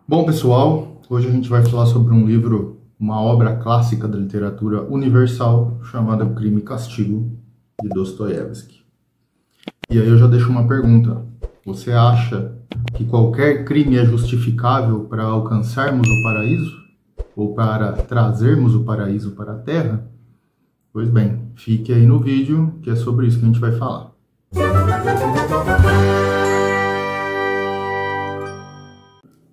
Bom, pessoal, hoje a gente vai falar sobre um livro, uma obra clássica da literatura universal, chamada Crime e Castigo, de Dostoiévski. E aí eu já deixo uma pergunta. Você acha que qualquer crime é justificável para alcançarmos o paraíso? Ou para trazermos o paraíso para a Terra? Pois bem, fique aí no vídeo, que é sobre isso que a gente vai falar.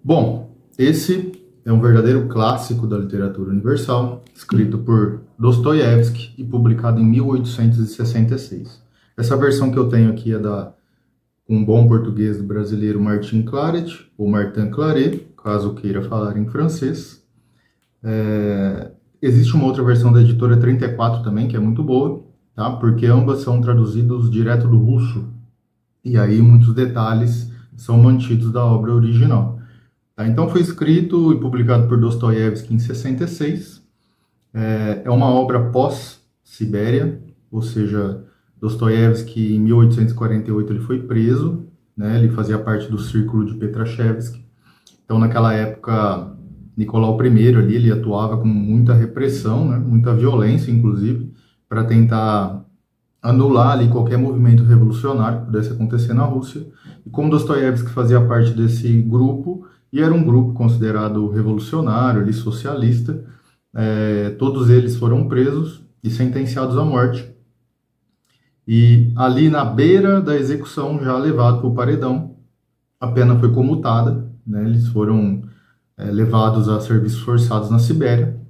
Bom, esse é um verdadeiro clássico da literatura universal, escrito por Dostoiévski e publicado em 1866. Essa versão que eu tenho aqui é com um bom português do brasileiro Martin Claret, ou Martin Claret, caso queira falar em francês. Existe uma outra versão da editora 34 também, que é muito boa, tá? Porque ambas são traduzidos direto do russo, e aí muitos detalhes são mantidos da obra original. Tá? Então foi escrito e publicado por Dostoiévski em 66, é uma obra pós-Sibéria, ou seja, Dostoiévski em 1848 ele foi preso, né? Ele fazia parte do círculo de Petrashevsk. Então naquela época Nicolau I ali, ele atuava com muita repressão, né? Muita violência inclusive, para tentar anular ali qualquer movimento revolucionário que pudesse acontecer na Rússia. E como Dostoiévski fazia parte desse grupo, e era um grupo considerado revolucionário, ali, socialista, todos eles foram presos e sentenciados à morte. E ali na beira da execução, já levado para o paredão, a pena foi comutada, né? Eles foram levados a serviços forçados na Sibéria.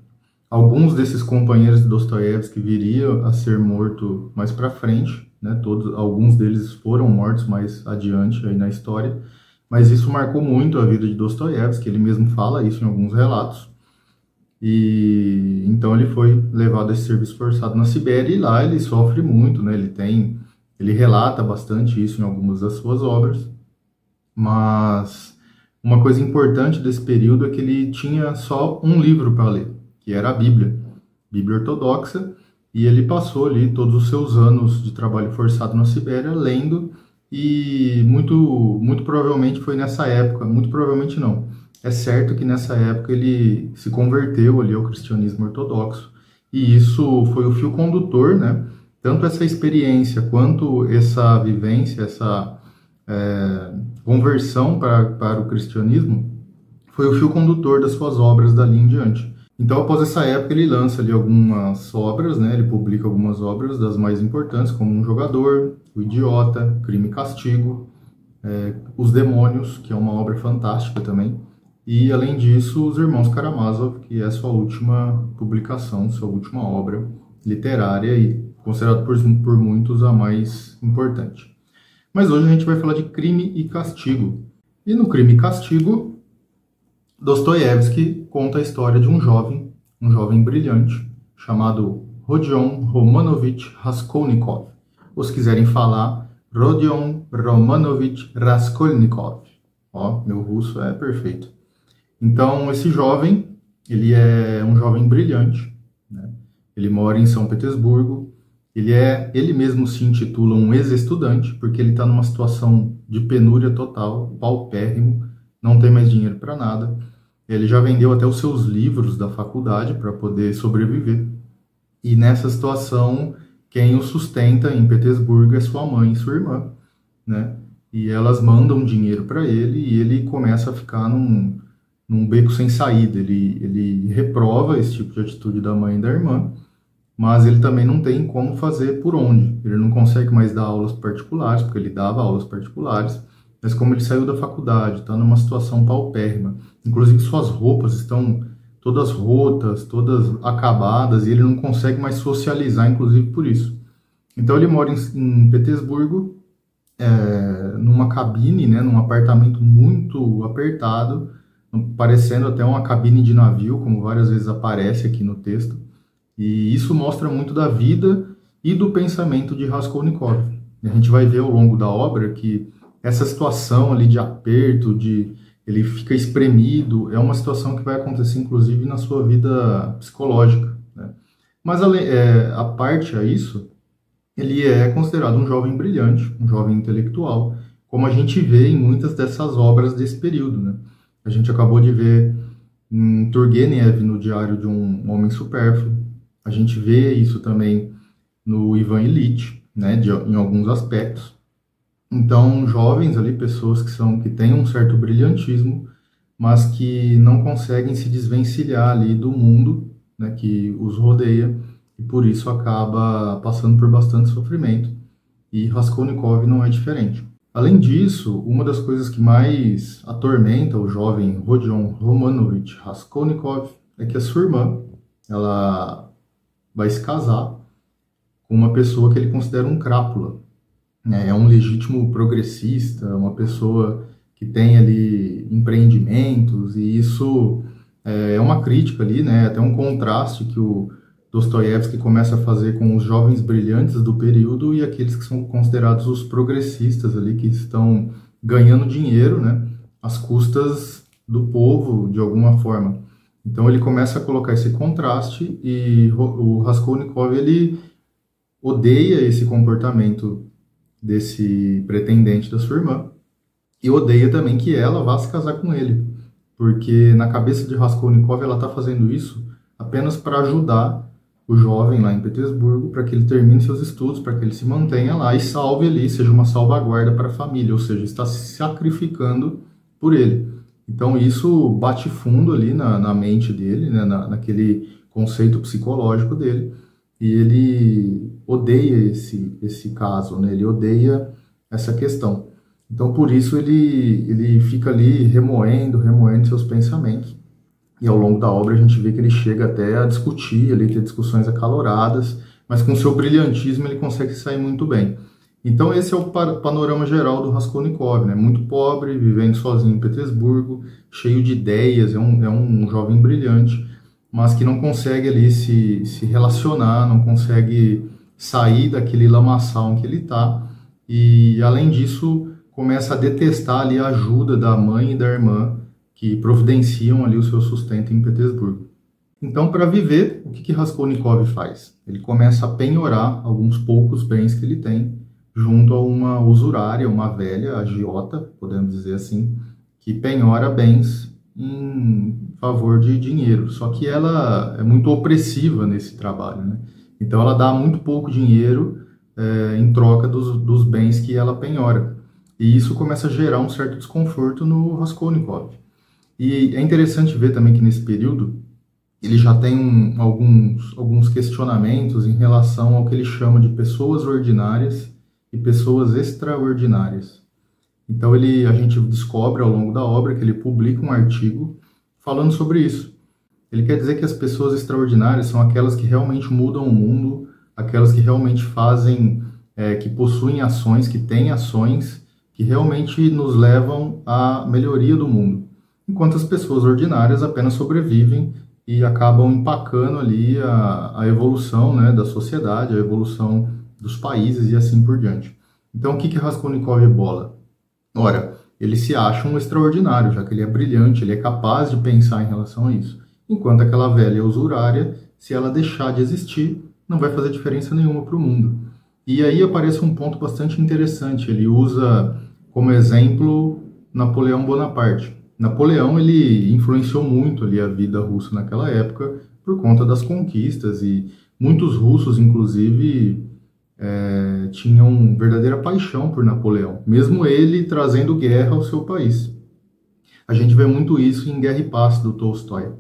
Alguns desses companheiros de Dostoiévski viriam a ser mortos mais para frente, né? Alguns deles foram mortos mais adiante aí na história, mas isso marcou muito a vida de Dostoiévski, ele mesmo fala isso em alguns relatos. E então ele foi levado a esse serviço forçado na Sibéria, e lá ele sofre muito, né? Ele relata bastante isso em algumas das suas obras, mas uma coisa importante desse período é que ele tinha só um livro para ler, que era a Bíblia Ortodoxa, e ele passou ali todos os seus anos de trabalho forçado na Sibéria lendo, e muito provavelmente foi nessa época, muito provavelmente não, é certo que nessa época ele se converteu ali ao cristianismo ortodoxo, e isso foi o fio condutor, né? Tanto essa experiência quanto essa vivência, essa conversão para o cristianismo, foi o fio condutor das suas obras dali em diante. Então, após essa época, ele lança ali algumas obras, né? Ele publica algumas obras das mais importantes, como Um Jogador, O Idiota, Crime e Castigo, Os Demônios, que é uma obra fantástica também, e, além disso, Os Irmãos Karamazov, que é a sua última publicação, sua última obra literária e considerado por muitos a mais importante. Mas hoje a gente vai falar de Crime e Castigo. E no Crime e Castigo, Dostoiévski conta a história de um jovem brilhante, chamado Rodion Romanovich Raskolnikov. Ou se quiserem falar, Rodion Romanovich Raskolnikov. Ó, meu russo é perfeito. Então, esse jovem, ele é um jovem brilhante, né? Ele mora em São Petersburgo. Ele mesmo se intitula um ex-estudante, porque ele está numa situação de penúria total, paupérrimo, não tem mais dinheiro para nada. Ele já vendeu até os seus livros da faculdade para poder sobreviver. E nessa situação, quem o sustenta em Petersburgo é sua mãe e sua irmã, né? E elas mandam dinheiro para ele, e ele começa a ficar num beco sem saída. Ele reprova esse tipo de atitude da mãe e da irmã, mas ele também não tem como fazer por onde. Ele não consegue mais dar aulas particulares, porque ele dava aulas particulares, mas como ele saiu da faculdade, está numa situação paupérrima, inclusive suas roupas estão todas rotas, todas acabadas, e ele não consegue mais socializar, inclusive por isso. Então ele mora em Petersburgo, numa cabine, né, num apartamento muito apertado, parecendo até uma cabine de navio, como várias vezes aparece aqui no texto. E isso mostra muito da vida e do pensamento de Raskolnikov. E a gente vai ver ao longo da obra que essa situação ali de aperto, ele fica espremido, é uma situação que vai acontecer inclusive na sua vida psicológica, né? Mas a parte a isso, ele é considerado um jovem brilhante, um jovem intelectual, como a gente vê em muitas dessas obras desse período, né? A gente acabou de ver em Turgenev no Diário de um Homem Supérfluo. A gente vê isso também no Ivan Illich, né, em alguns aspectos. Então, jovens ali, pessoas que têm um certo brilhantismo, mas que não conseguem se desvencilhar ali do mundo, né, que os rodeia, e por isso acaba passando por bastante sofrimento. E Raskolnikov não é diferente. Além disso, uma das coisas que mais atormenta o jovem Rodion Romanovich Raskolnikov é que a sua irmã, ela vai se casar com uma pessoa que ele considera um crápula, né? É um legítimo progressista, uma pessoa que tem ali empreendimentos, e isso é uma crítica ali, né? Até um contraste que o Dostoiévski começa a fazer com os jovens brilhantes do período e aqueles que são considerados os progressistas ali, que estão ganhando dinheiro, né, às custas do povo, de alguma forma. Então ele começa a colocar esse contraste, e o Raskolnikov, ele odeia esse comportamento desse pretendente da sua irmã, e odeia também que ela vá se casar com ele, porque na cabeça de Raskolnikov ela está fazendo isso apenas para ajudar o jovem lá em Petersburgo, para que ele termine seus estudos, para que ele se mantenha lá e salve ali, seja uma salvaguarda para a família, ou seja, está se sacrificando por ele. Então isso bate fundo ali na mente dele, né, naquele conceito psicológico dele, e ele odeia esse caso, né, ele odeia essa questão. Então por isso ele fica ali remoendo seus pensamentos. E ao longo da obra a gente vê que ele chega até a discutir, ali, ter discussões acaloradas, mas com seu brilhantismo ele consegue sair muito bem. Então esse é o panorama geral do Raskolnikov, né? Muito pobre, vivendo sozinho em Petersburgo, cheio de ideias, é um jovem brilhante, mas que não consegue ali se relacionar, não consegue sair daquele lamaçal em que ele está, e além disso começa a detestar ali a ajuda da mãe e da irmã, que providenciam ali o seu sustento em Petersburgo. Então, para viver, o que Raskolnikov faz? Ele começa a penhorar alguns poucos bens que ele tem junto a uma usurária, uma velha agiota, podemos dizer assim, que penhora bens em favor de dinheiro. Só que ela é muito opressiva nesse trabalho, né? Então, ela dá muito pouco dinheiro em troca dos bens que ela penhora. E isso começa a gerar um certo desconforto no Raskolnikov. E é interessante ver também que nesse período ele já tem alguns questionamentos em relação ao que ele chama de pessoas ordinárias e pessoas extraordinárias. Então a gente descobre ao longo da obra que ele publica um artigo falando sobre isso. Ele quer dizer que as pessoas extraordinárias são aquelas que realmente mudam o mundo, aquelas que realmente fazem, que possuem ações, que têm ações, que realmente nos levam à melhoria do mundo. Enquanto as pessoas ordinárias apenas sobrevivem e acabam empacando ali a evolução, né, da sociedade, a evolução dos países e assim por diante. Então, o que Raskolnikov bola? Ora, ele se acha um extraordinário, já que ele é brilhante, ele é capaz de pensar em relação a isso. Enquanto aquela velha usurária, se ela deixar de existir, não vai fazer diferença nenhuma para o mundo. E aí aparece um ponto bastante interessante. Ele usa como exemplo Napoleão Bonaparte. Napoleão, ele influenciou muito ali a vida russa naquela época por conta das conquistas, e muitos russos, inclusive, tinham verdadeira paixão por Napoleão, mesmo ele trazendo guerra ao seu país. A gente vê muito isso em Guerra e Paz, do Tolstói.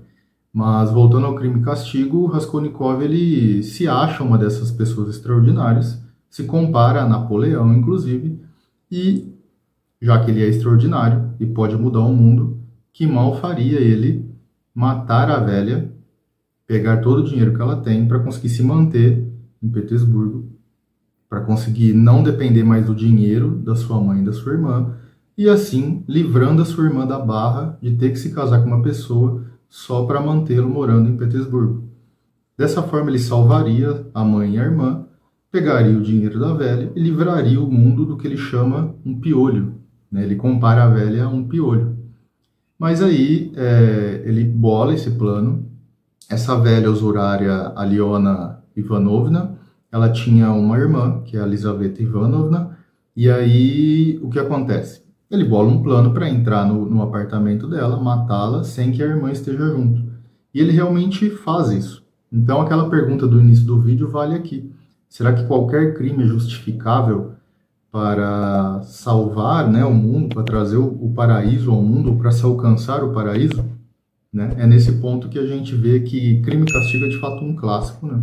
Mas, voltando ao Crime e Castigo, Raskolnikov, ele se acha uma dessas pessoas extraordinárias, se compara a Napoleão, inclusive, e já que ele é extraordinário e pode mudar o mundo, que mal faria ele matar a velha, pegar todo o dinheiro que ela tem para conseguir se manter em Petersburgo, para conseguir não depender mais do dinheiro da sua mãe e da sua irmã, e assim livrando a sua irmã da barra de ter que se casar com uma pessoa só para mantê-lo morando em Petersburgo. Dessa forma ele salvaria a mãe e a irmã, pegaria o dinheiro da velha e livraria o mundo do que ele chama um piolho. Ele compara a velha a um piolho. Mas aí ele bola esse plano. Essa velha usurária, Aliona Ivanovna, ela tinha uma irmã, que é a Elizaveta Ivanovna, e aí o que acontece? Ele bola um plano para entrar no apartamento dela, matá-la sem que a irmã esteja junto. E ele realmente faz isso. Então, aquela pergunta do início do vídeo vale aqui. Será que qualquer crime é justificável para salvar, né, o mundo, para trazer o paraíso ao mundo, para se alcançar o paraíso? Né? É nesse ponto que a gente vê que Crime e Castigo é de fato um clássico, né?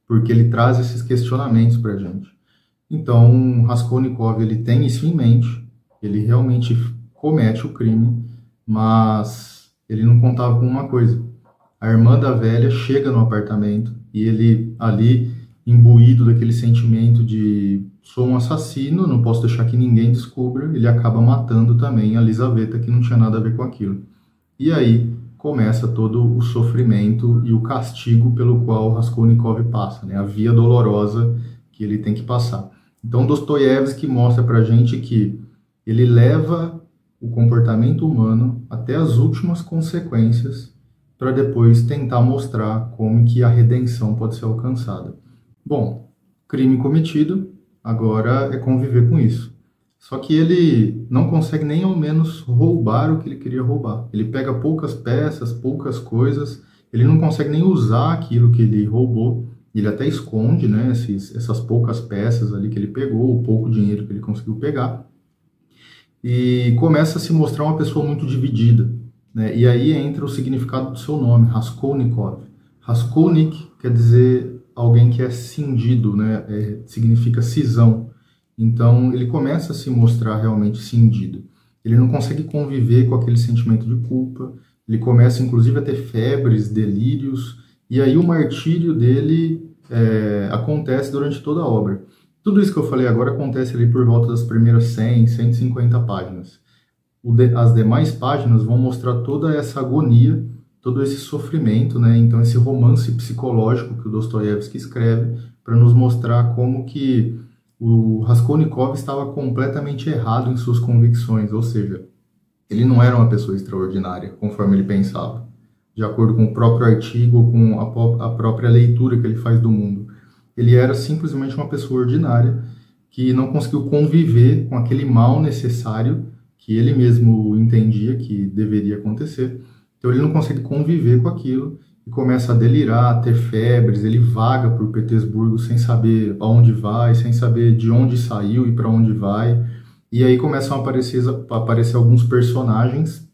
Porque ele traz esses questionamentos para a gente. Então, Raskolnikov, ele tem isso em mente, ele realmente comete o crime, mas ele não contava com uma coisa. A irmã da velha chega no apartamento e ele ali, imbuído daquele sentimento de sou um assassino, não posso deixar que ninguém descubra, ele acaba matando também a Lizaveta, que não tinha nada a ver com aquilo. E aí começa todo o sofrimento e o castigo pelo qual Raskolnikov passa, né? A via dolorosa que ele tem que passar. Então Dostoiévski mostra pra gente que ele leva o comportamento humano até as últimas consequências para depois tentar mostrar como que a redenção pode ser alcançada. Bom, crime cometido, agora é conviver com isso. Só que ele não consegue nem ao menos roubar o que ele queria roubar. Ele pega poucas peças, poucas coisas, ele não consegue nem usar aquilo que ele roubou. Ele até esconde, né, essas poucas peças ali que ele pegou, o pouco dinheiro que ele conseguiu pegar. E começa a se mostrar uma pessoa muito dividida, né? E aí entra o significado do seu nome, Raskolnikov. Raskolnik quer dizer alguém que é cindido, né? Significa cisão. Então ele começa a se mostrar realmente cindido. Ele não consegue conviver com aquele sentimento de culpa. Ele começa inclusive a ter febres, delírios. E aí o martírio dele acontece durante toda a obra. Tudo isso que eu falei agora acontece ali por volta das primeiras 100, 150 páginas. As demais páginas vão mostrar toda essa agonia, todo esse sofrimento, né? Então esse romance psicológico que o Dostoiévski escreve para nos mostrar como que o Raskolnikov estava completamente errado em suas convicções, ou seja, ele não era uma pessoa extraordinária, conforme ele pensava, de acordo com o próprio artigo, com a própria leitura que ele faz do mundo. Ele era simplesmente uma pessoa ordinária que não conseguiu conviver com aquele mal necessário que ele mesmo entendia que deveria acontecer. Então ele não consegue conviver com aquilo e começa a delirar, a ter febres, ele vaga por Petersburgo sem saber aonde vai, sem saber de onde saiu e para onde vai. E aí começam a aparecer alguns personagens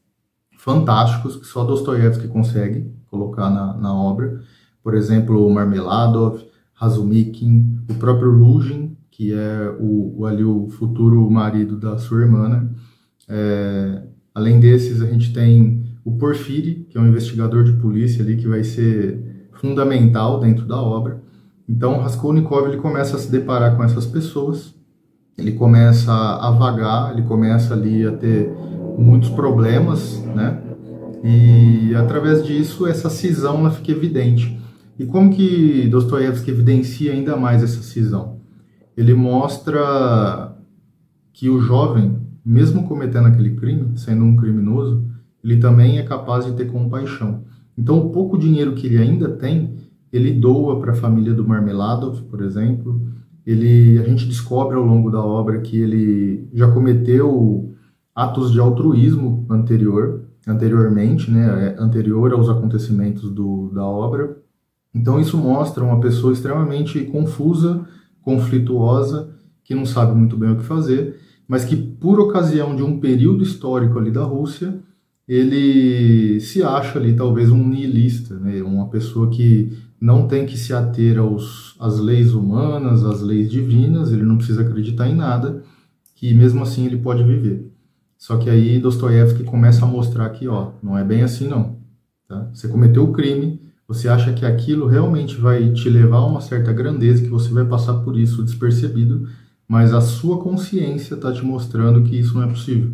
fantásticos que só Dostoiévski consegue colocar na obra. Por exemplo, o Marmeladov, Razumikin, o próprio Luzhin, que é o futuro marido da sua irmã, né? Além desses, a gente tem o Porfiri, que é um investigador de polícia ali que vai ser fundamental dentro da obra. Então, Raskolnikov ele começa a se deparar com essas pessoas, ele começa a vagar, ele começa ali a ter muitos problemas, né? E através disso, essa cisão ela fica evidente. E como que Dostoiévski evidencia ainda mais essa cisão? Ele mostra que o jovem, mesmo cometendo aquele crime, sendo um criminoso, ele também é capaz de ter compaixão. Então, o pouco dinheiro que ele ainda tem, ele doa para a família do Marmeladov, por exemplo. A gente descobre ao longo da obra que ele já cometeu atos de altruísmo anteriormente, né, anterior aos acontecimentos da obra. Então, isso mostra uma pessoa extremamente confusa, conflituosa, que não sabe muito bem o que fazer, mas que, por ocasião de um período histórico ali da Rússia, ele se acha ali talvez um nihilista, né? Uma pessoa que não tem que se ater às leis humanas, às leis divinas, ele não precisa acreditar em nada, que mesmo assim ele pode viver. Só que aí Dostoiévski começa a mostrar que, ó, não é bem assim não. Tá? Você cometeu o crime, você acha que aquilo realmente vai te levar a uma certa grandeza, que você vai passar por isso despercebido, mas a sua consciência está te mostrando que isso não é possível.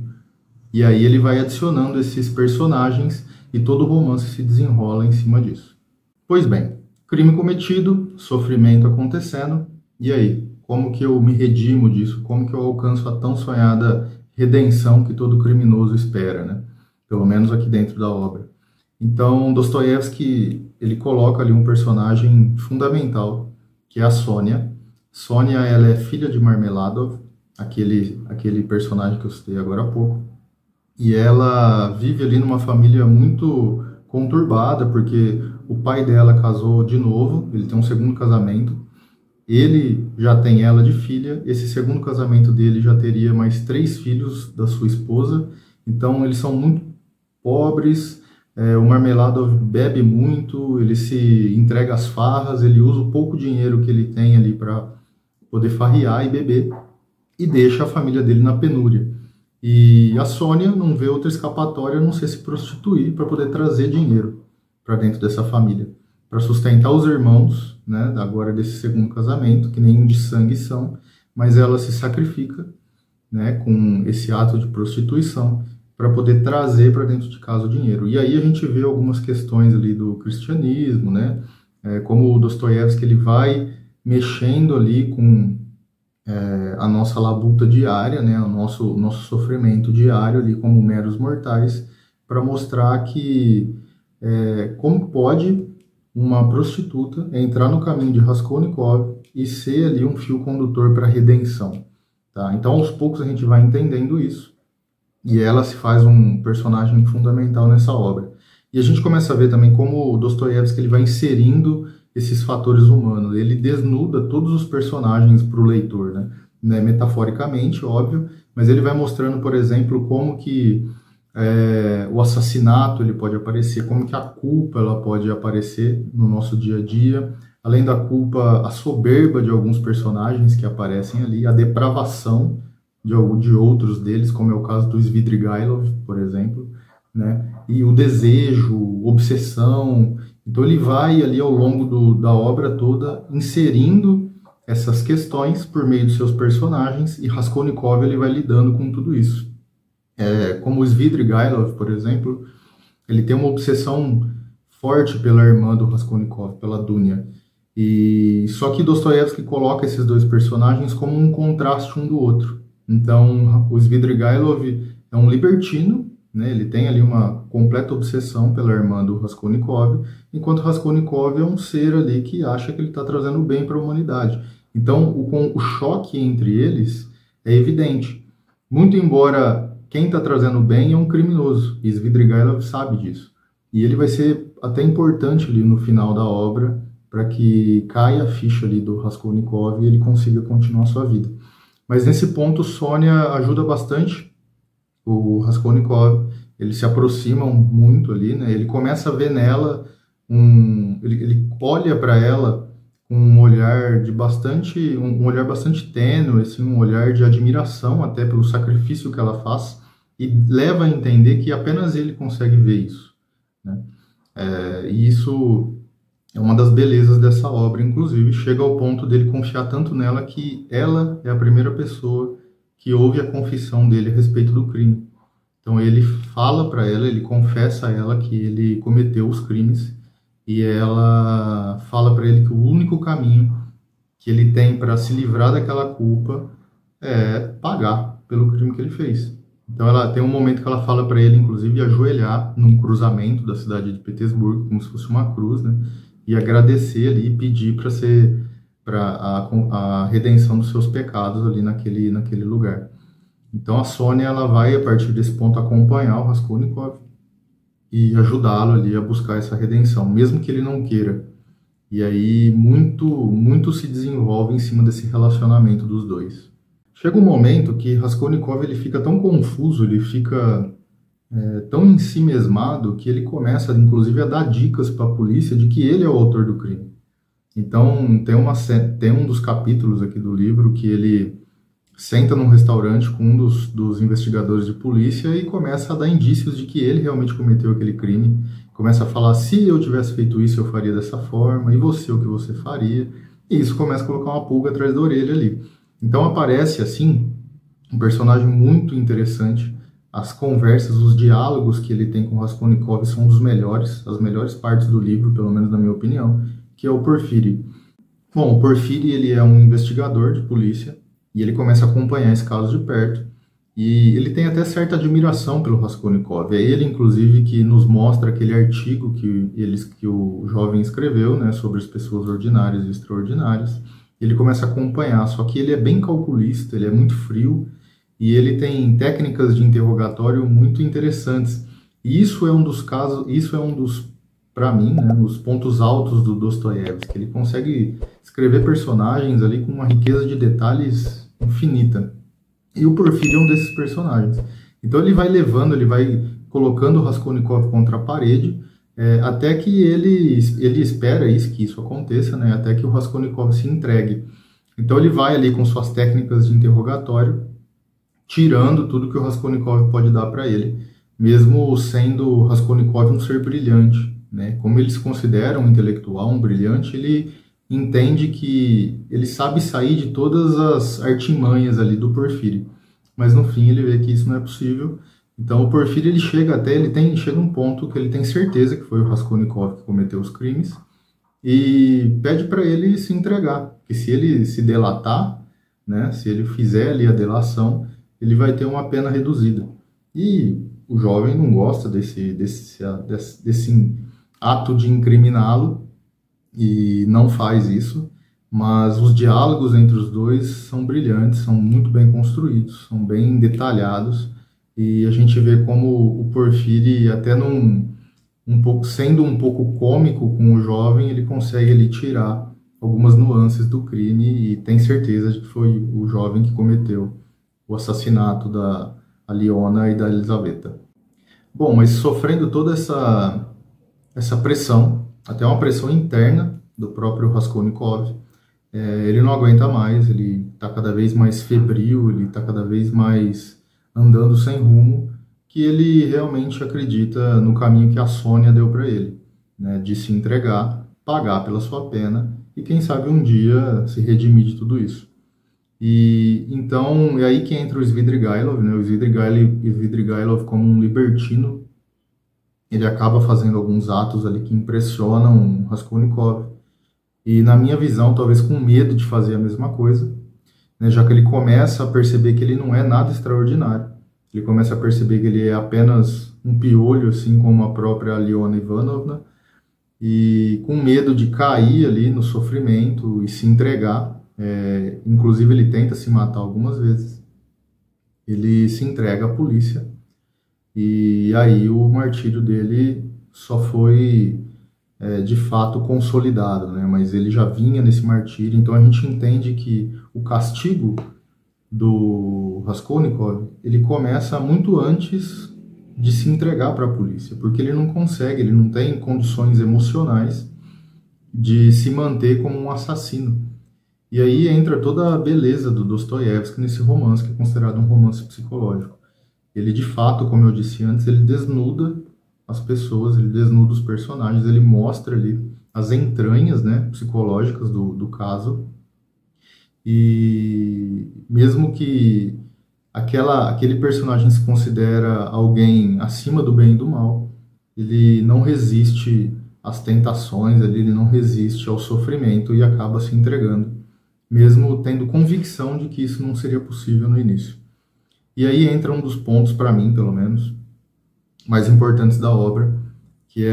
E aí ele vai adicionando esses personagens e todo o romance se desenrola em cima disso. Pois bem, crime cometido, sofrimento acontecendo, e aí? Como que eu me redimo disso? Como que eu alcanço a tão sonhada redenção que todo criminoso espera, né? Pelo menos aqui dentro da obra. Então, Dostoiévski, ele coloca ali um personagem fundamental, que é a Sônia. Sônia, ela é filha de Marmeladov, aquele personagem que eu citei agora há pouco. E ela vive ali numa família muito conturbada, porque o pai dela casou de novo, ele tem um segundo casamento, ele já tem ela de filha, esse segundo casamento dele já teria mais 3 filhos da sua esposa, então eles são muito pobres, o Marmelado bebe muito, ele se entrega às farras, ele usa o pouco dinheiro que ele tem ali para poder farrear e beber, e deixa a família dele na penúria. E a Sônia não vê outra escapatória a não ser se prostituir para poder trazer dinheiro para dentro dessa família, para sustentar os irmãos, né, agora desse segundo casamento, que nem de sangue são, mas ela se sacrifica, né, com esse ato de prostituição para poder trazer para dentro de casa o dinheiro. E aí a gente vê algumas questões ali do cristianismo, né, como o Dostoiévski ele vai mexendo ali com a nossa labuta diária, né, o nosso sofrimento diário ali como meros mortais, para mostrar que como pode uma prostituta entrar no caminho de Raskolnikov e ser ali um fio condutor para a redenção. Tá? Então, aos poucos a gente vai entendendo isso e ela se faz um personagem fundamental nessa obra. E a gente começa a ver também como o Dostoiévski ele vai inserindo esses fatores humanos. Ele desnuda todos os personagens para o leitor, né? Metaforicamente, óbvio, mas ele vai mostrando, por exemplo, como que o assassinato ele pode aparecer, como que a culpa ela pode aparecer no nosso dia a dia, além da culpa, a soberba de alguns personagens que aparecem ali, a depravação de outros deles, como é o caso do Svidrigailov, por exemplo, né? E o desejo, obsessão. Então ele vai ali ao longo da obra toda inserindo essas questões por meio dos seus personagens, e Raskolnikov ele vai lidando com tudo isso. Como o Svidrigailov, por exemplo, ele tem uma obsessão forte pela irmã do Raskolnikov, pela Dunya. E só que Dostoiévski coloca esses dois personagens como um contraste um do outro. Então, o Svidrigailov é um libertino, né? Ele tem ali uma completa obsessão pela irmã do Raskolnikov, enquanto Raskolnikov é um ser ali que acha que ele está trazendo bem para a humanidade. Então, o choque entre eles é evidente. Muito embora quem está trazendo bem é um criminoso, e Svidrigailov sabe disso. E ele vai ser até importante ali no final da obra, para que caia a ficha ali do Raskolnikov e ele consiga continuar sua vida. Mas nesse ponto, Sônia ajuda bastante o Raskolnikov, eles se aproximam muito ali, né? Ele começa a ver nela, ele olha para ela com um olhar um olhar bastante tênue, assim, um olhar de admiração até pelo sacrifício que ela faz, e leva a entender que apenas ele consegue ver isso, né? E isso é uma das belezas dessa obra, inclusive, chega ao ponto dele confiar tanto nela que ela é a primeira pessoa que ouve a confissão dele a respeito do crime. Então ele fala para ela, ele confessa a ela que ele cometeu os crimes, e ela fala para ele que o único caminho que ele tem para se livrar daquela culpa é pagar pelo crime que ele fez. Então ela tem um momento que ela fala para ele, inclusive, ajoelhar num cruzamento da cidade de Petersburgo, como se fosse uma cruz, né? E agradecer ali e pedir para a redenção dos seus pecados ali naquele lugar. Então a Sônia ela vai, a partir desse ponto, acompanhar o Raskolnikov e ajudá-lo ali a buscar essa redenção, mesmo que ele não queira. E aí muito se desenvolve em cima desse relacionamento dos dois. Chega um momento que Raskolnikov ele fica tão confuso, ele fica tão em si mesmado, que ele começa, inclusive, a dar dicas para a polícia de que ele é o autor do crime. Então, tem um dos capítulos aqui do livro que ele senta num restaurante com um dos investigadores de polícia e começa a dar indícios de que ele realmente cometeu aquele crime. Começa a falar, se eu tivesse feito isso, eu faria dessa forma, e você, o que você faria? E isso começa a colocar uma pulga atrás da orelha ali. Então aparece, assim, um personagem muito interessante. As conversas, os diálogos que ele tem com Raskolnikov são dos melhores, as melhores partes do livro, pelo menos na minha opinião, que é o Porfiri. Bom, o Porfiri ele é um investigador de polícia e ele começa a acompanhar esse caso de perto, e ele tem até certa admiração pelo Raskolnikov. É ele, inclusive, que nos mostra aquele artigo que o jovem escreveu, né, sobre as pessoas ordinárias e extraordinárias, ele começa a acompanhar, só que ele é bem calculista, ele é muito frio, e ele tem técnicas de interrogatório muito interessantes. E isso é um dos casos, isso é um dos, para mim, né, dos pontos altos do Dostoiévski. Ele consegue escrever personagens ali com uma riqueza de detalhes infinita. E o Porfírio é um desses personagens. Então ele vai levando, ele vai colocando o Raskolnikov contra a parede, até que ele espera que isso aconteça, né, até que o Raskolnikov se entregue. Então ele vai ali com suas técnicas de interrogatório, tirando tudo que o Raskolnikov pode dar para ele, mesmo sendo o Raskolnikov um ser brilhante, né? Como ele se considera um intelectual, um brilhante, ele entende que ele sabe sair de todas as artimanhas ali do Porfírio, mas no fim ele vê que isso não é possível. Então o Porfírio ele chega um ponto que ele tem certeza que foi o Raskolnikov que cometeu os crimes e pede para ele se entregar, que se ele se delatar, né, se ele fizer ali a delação, ele vai ter uma pena reduzida. E o jovem não gosta desse ato de incriminá-lo e não faz isso, mas os diálogos entre os dois são brilhantes, são muito bem construídos, são bem detalhados, e a gente vê como o Porfírio, até sendo um pouco cômico com o jovem, ele consegue ali tirar algumas nuances do crime e tem certeza de que foi o jovem que cometeu o assassinato da Aliona e da Elisaveta. Bom, mas sofrendo toda essa pressão, até uma pressão interna do próprio Raskolnikov, ele não aguenta mais, ele está cada vez mais febril, ele está cada vez mais andando sem rumo, que ele realmente acredita no caminho que a Sônia deu para ele, né, de se entregar, pagar pela sua pena e quem sabe um dia se redimir de tudo isso. E então é aí que entra o Svidrigailov, né? O Svidrigailov como um libertino, ele acaba fazendo alguns atos ali que impressionam Raskolnikov. E na minha visão, talvez com medo de fazer a mesma coisa, né? Já que ele começa a perceber que ele não é nada extraordinário. Ele começa a perceber que ele é apenas um piolho, assim como a própria Aliona Ivanovna, e com medo de cair ali no sofrimento e se entregar. Inclusive ele tenta se matar algumas vezes, ele se entrega à polícia e aí o martírio dele só foi de fato consolidado, né? Mas ele já vinha nesse martírio, então a gente entende que o castigo do Raskolnikov ele começa muito antes de se entregar para a polícia, porque ele não consegue, ele não tem condições emocionais de se manter como um assassino. E aí entra toda a beleza do Dostoiévski nesse romance, que é considerado um romance psicológico. Ele, de fato, como eu disse antes, ele desnuda as pessoas, ele desnuda os personagens, ele mostra ali as entranhas, né, psicológicas do caso. E mesmo que aquele personagem se considera alguém acima do bem e do mal, ele não resiste às tentações, ele não resiste ao sofrimento e acaba se entregando, mesmo tendo convicção de que isso não seria possível no início. E aí entra um dos pontos, para mim, pelo menos, mais importantes da obra, que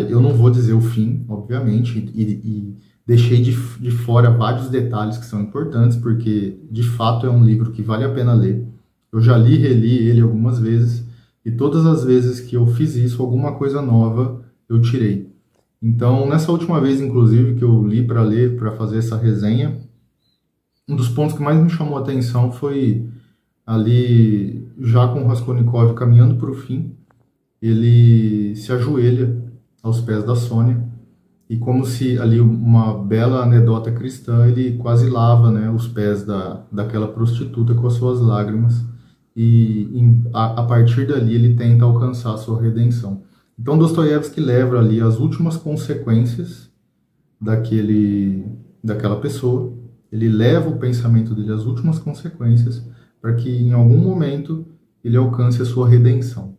eu não vou dizer o fim, obviamente, e deixei de fora vários detalhes que são importantes, porque, de fato, é um livro que vale a pena ler. Eu já li e reli ele algumas vezes, e todas as vezes que eu fiz isso, alguma coisa nova eu tirei. Então, nessa última vez, inclusive, que eu li para ler, para fazer essa resenha, um dos pontos que mais me chamou a atenção foi ali, já com o Raskolnikov caminhando para o fim, ele se ajoelha aos pés da Sônia, e como se ali uma bela anedota cristã, ele quase lava, né, os pés daquela prostituta com as suas lágrimas, e a partir dali ele tenta alcançar a sua redenção. Então Dostoiévski leva ali as últimas consequências daquela pessoa, ele leva o pensamento dele às últimas consequências para que em algum momento ele alcance a sua redenção.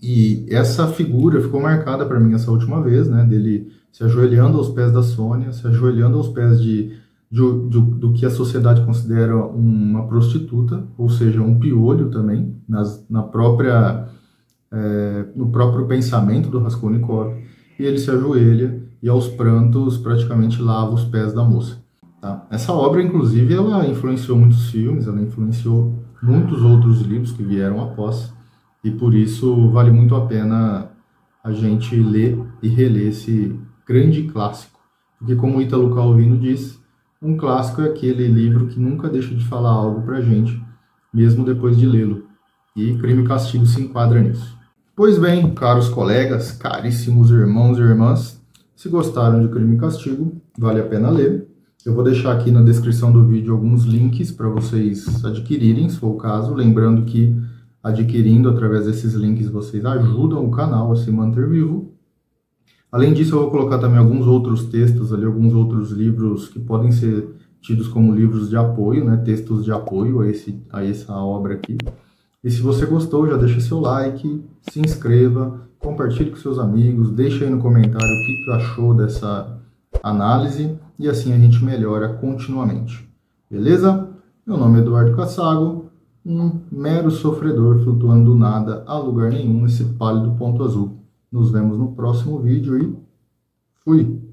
E essa figura ficou marcada para mim essa última vez, né, dele se ajoelhando aos pés da Sônia, se ajoelhando aos pés do que a sociedade considera uma prostituta, ou seja, um piolho também, no próprio pensamento do Raskolnikov, e ele se ajoelha e aos prantos praticamente lava os pés da moça. Tá? Essa obra, inclusive, ela influenciou muitos filmes, ela influenciou muitos outros livros que vieram após, e por isso vale muito a pena a gente ler e reler esse grande clássico. Porque, como Ítalo Calvino diz, um clássico é aquele livro que nunca deixa de falar algo pra gente, mesmo depois de lê-lo. E Crime e Castigo se enquadra nisso. Pois bem, caros colegas, caríssimos irmãos e irmãs, se gostaram de Crime e Castigo, vale a pena ler. Eu vou deixar aqui na descrição do vídeo alguns links para vocês adquirirem, se for o caso. Lembrando que adquirindo através desses links vocês ajudam o canal a se manter vivo. Além disso, eu vou colocar também alguns outros textos ali, alguns outros livros que podem ser tidos como livros de apoio, né? Textos de apoio a essa obra aqui. E se você gostou, já deixa seu like, se inscreva, compartilhe com seus amigos, deixa aí no comentário o que achou dessa análise e assim a gente melhora continuamente. Beleza? Meu nome é Eduardo Cassago, um mero sofredor flutuando do nada a lugar nenhum nesse pálido ponto azul. Nos vemos no próximo vídeo e fui!